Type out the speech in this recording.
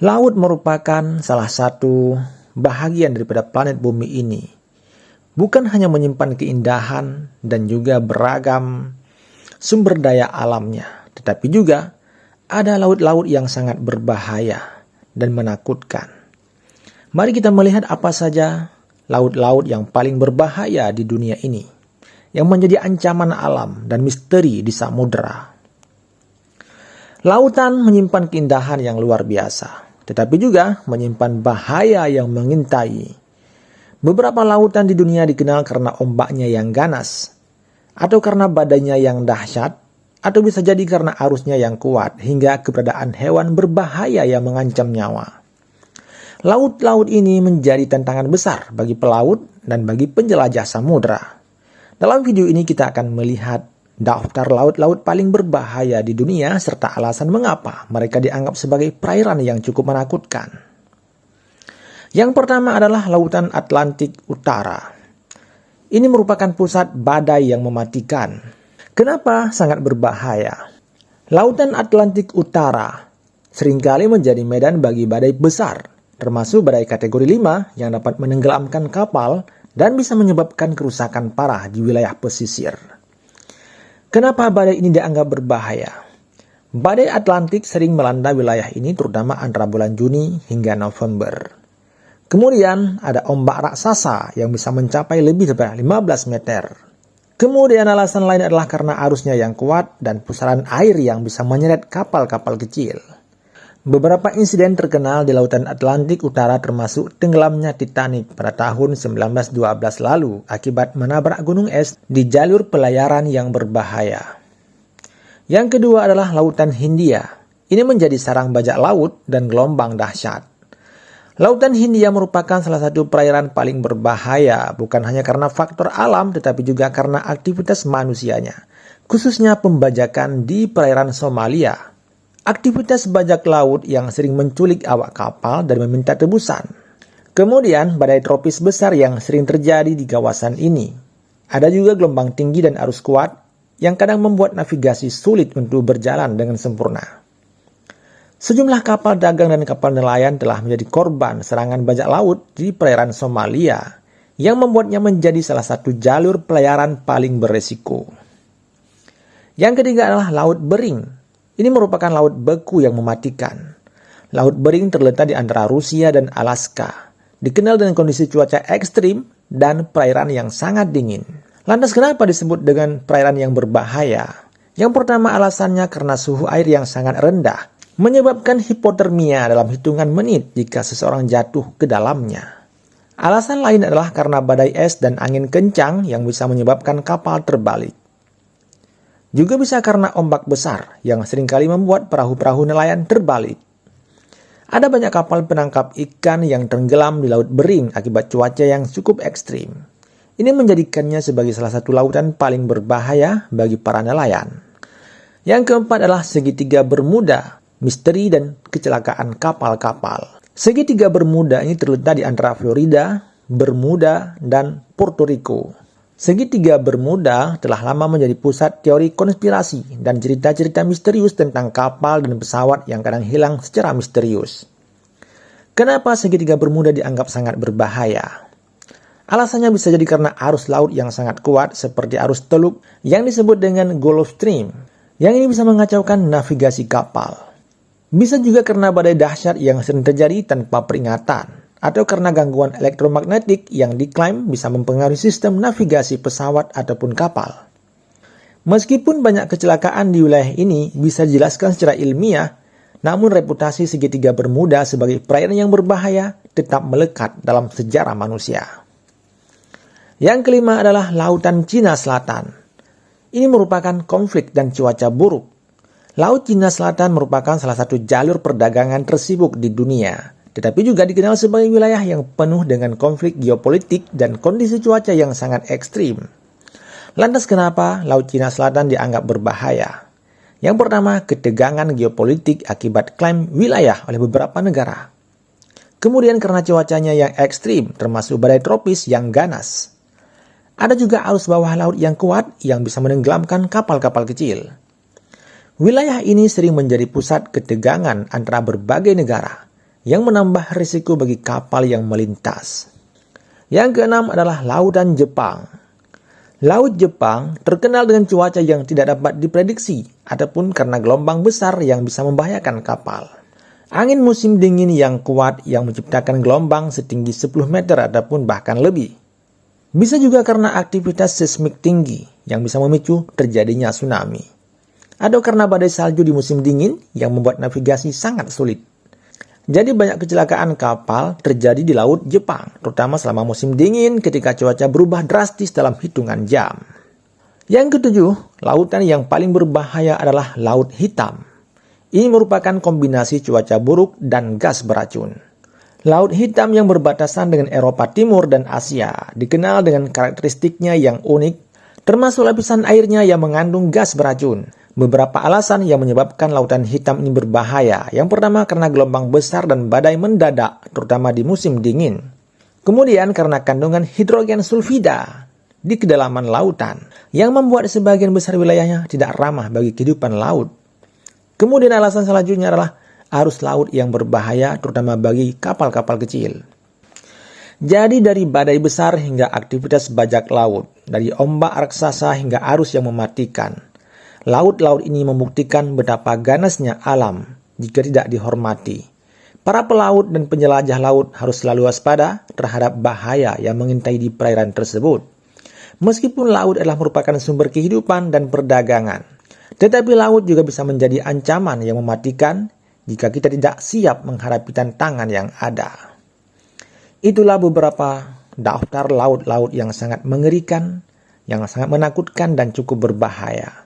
Laut merupakan salah satu bahagian daripada planet bumi ini. Bukan hanya menyimpan keindahan dan juga beragam sumber daya alamnya, tetapi juga ada laut-laut yang sangat berbahaya dan menakutkan. Mari kita melihat apa saja laut-laut yang paling berbahaya di dunia ini, yang menjadi ancaman alam dan misteri di samudera. Lautan menyimpan keindahan yang luar biasa, tetapi juga menyimpan bahaya yang mengintai. Beberapa lautan di dunia dikenal karena ombaknya yang ganas, atau karena badainya yang dahsyat, atau bisa jadi karena arusnya yang kuat, hingga keberadaan hewan berbahaya yang mengancam nyawa. Laut-laut ini menjadi tantangan besar bagi pelaut dan bagi penjelajah samudera. Dalam video ini kita akan melihat daftar laut-laut paling berbahaya di dunia serta alasan mengapa mereka dianggap sebagai perairan yang cukup menakutkan. Yang pertama adalah Lautan Atlantik Utara. Ini merupakan pusat badai yang mematikan. Kenapa sangat berbahaya? Lautan Atlantik Utara seringkali menjadi medan bagi badai besar, termasuk badai kategori 5 yang dapat menenggelamkan kapal dan bisa menyebabkan kerusakan parah di wilayah pesisir. Kenapa badai ini dianggap berbahaya? Badai Atlantik sering melanda wilayah ini terutama antara bulan Juni hingga November. Kemudian ada ombak raksasa yang bisa mencapai lebih dari 15 meter. Kemudian alasan lain adalah karena arusnya yang kuat dan pusaran air yang bisa menyeret kapal-kapal kecil. Beberapa insiden terkenal di Lautan Atlantik Utara termasuk tenggelamnya Titanic pada tahun 1912 lalu akibat menabrak gunung es di jalur pelayaran yang berbahaya. Yang kedua adalah Lautan Hindia. Ini menjadi sarang bajak laut dan gelombang dahsyat. Lautan Hindia merupakan salah satu perairan paling berbahaya bukan hanya karena faktor alam tetapi juga karena aktivitas manusianya, khususnya pembajakan di perairan Somalia. Aktivitas bajak laut yang sering menculik awak kapal dan meminta tebusan. Kemudian badai tropis besar yang sering terjadi di kawasan ini. Ada juga gelombang tinggi dan arus kuat yang kadang membuat navigasi sulit untuk berjalan dengan sempurna. Sejumlah kapal dagang dan kapal nelayan telah menjadi korban serangan bajak laut di perairan Somalia yang membuatnya menjadi salah satu jalur pelayaran paling beresiko. Yang ketiga adalah Laut Bering. Ini merupakan laut beku yang mematikan. Laut Bering terletak di antara Rusia dan Alaska. Dikenal dengan kondisi cuaca ekstrim dan perairan yang sangat dingin. Lantas kenapa disebut dengan perairan yang berbahaya? Yang pertama alasannya karena suhu air yang sangat rendah, menyebabkan hipotermia dalam hitungan menit jika seseorang jatuh ke dalamnya. Alasan lain adalah karena badai es dan angin kencang yang bisa menyebabkan kapal terbalik. Juga bisa karena ombak besar yang seringkali membuat perahu-perahu nelayan terbalik. Ada banyak kapal penangkap ikan yang tenggelam di Laut Bering akibat cuaca yang cukup ekstrim. Ini menjadikannya sebagai salah satu lautan paling berbahaya bagi para nelayan. Yang keempat adalah segitiga Bermuda, misteri dan kecelakaan kapal-kapal. Segitiga Bermuda ini terletak di antara Florida, Bermuda, dan Puerto Rico. Segitiga Bermuda telah lama menjadi pusat teori konspirasi dan cerita-cerita misterius tentang kapal dan pesawat yang kadang hilang secara misterius. Kenapa segitiga Bermuda dianggap sangat berbahaya? Alasannya bisa jadi karena arus laut yang sangat kuat seperti arus Teluk yang disebut dengan Gulf Stream, yang ini bisa mengacaukan navigasi kapal. Bisa juga karena badai dahsyat yang sering terjadi tanpa peringatan, atau karena gangguan elektromagnetik yang diklaim bisa mempengaruhi sistem navigasi pesawat ataupun kapal. Meskipun banyak kecelakaan di wilayah ini bisa dijelaskan secara ilmiah, namun reputasi segitiga Bermuda sebagai perairan yang berbahaya tetap melekat dalam sejarah manusia. Yang kelima adalah Lautan Cina Selatan. Ini merupakan konflik dan cuaca buruk. Laut Cina Selatan merupakan salah satu jalur perdagangan tersibuk di dunia, tetapi juga dikenal sebagai wilayah yang penuh dengan konflik geopolitik dan kondisi cuaca yang sangat ekstrim. Lantas kenapa Laut Cina Selatan dianggap berbahaya? Yang pertama, ketegangan geopolitik akibat klaim wilayah oleh beberapa negara. Kemudian karena cuacanya yang ekstrim, termasuk badai tropis yang ganas. Ada juga arus bawah laut yang kuat yang bisa menenggelamkan kapal-kapal kecil. Wilayah ini sering menjadi pusat ketegangan antara berbagai negara, yang menambah risiko bagi kapal yang melintas. Yang keenam adalah Lautan Jepang. Laut Jepang terkenal dengan cuaca yang tidak dapat diprediksi ataupun karena gelombang besar yang bisa membahayakan kapal. Angin musim dingin yang kuat yang menciptakan gelombang setinggi 10 meter ataupun bahkan lebih. Bisa juga karena aktivitas seismik tinggi yang bisa memicu terjadinya tsunami. Atau karena badai salju di musim dingin yang membuat navigasi sangat sulit. Jadi banyak kecelakaan kapal terjadi di Laut Jepang, terutama selama musim dingin ketika cuaca berubah drastis dalam hitungan jam. Yang ketujuh, lautan yang paling berbahaya adalah Laut Hitam. Ini merupakan kombinasi cuaca buruk dan gas beracun. Laut Hitam yang berbatasan dengan Eropa Timur dan Asia dikenal dengan karakteristiknya yang unik, termasuk lapisan airnya yang mengandung gas beracun. Beberapa alasan yang menyebabkan Lautan Hitam ini berbahaya. Yang pertama karena gelombang besar dan badai mendadak, terutama di musim dingin. Kemudian karena kandungan hidrogen sulfida di kedalaman lautan, yang membuat sebagian besar wilayahnya tidak ramah bagi kehidupan laut. Kemudian alasan selanjutnya adalah arus laut yang berbahaya terutama bagi kapal-kapal kecil. Jadi dari badai besar hingga aktivitas bajak laut, dari ombak raksasa hingga arus yang mematikan, laut-laut ini membuktikan betapa ganasnya alam jika tidak dihormati. Para pelaut dan penjelajah laut harus selalu waspada terhadap bahaya yang mengintai di perairan tersebut. Meskipun laut adalah merupakan sumber kehidupan dan perdagangan, tetapi laut juga bisa menjadi ancaman yang mematikan jika kita tidak siap menghadapi tantangan yang ada. Itulah beberapa daftar laut-laut yang sangat mengerikan, yang sangat menakutkan dan cukup berbahaya.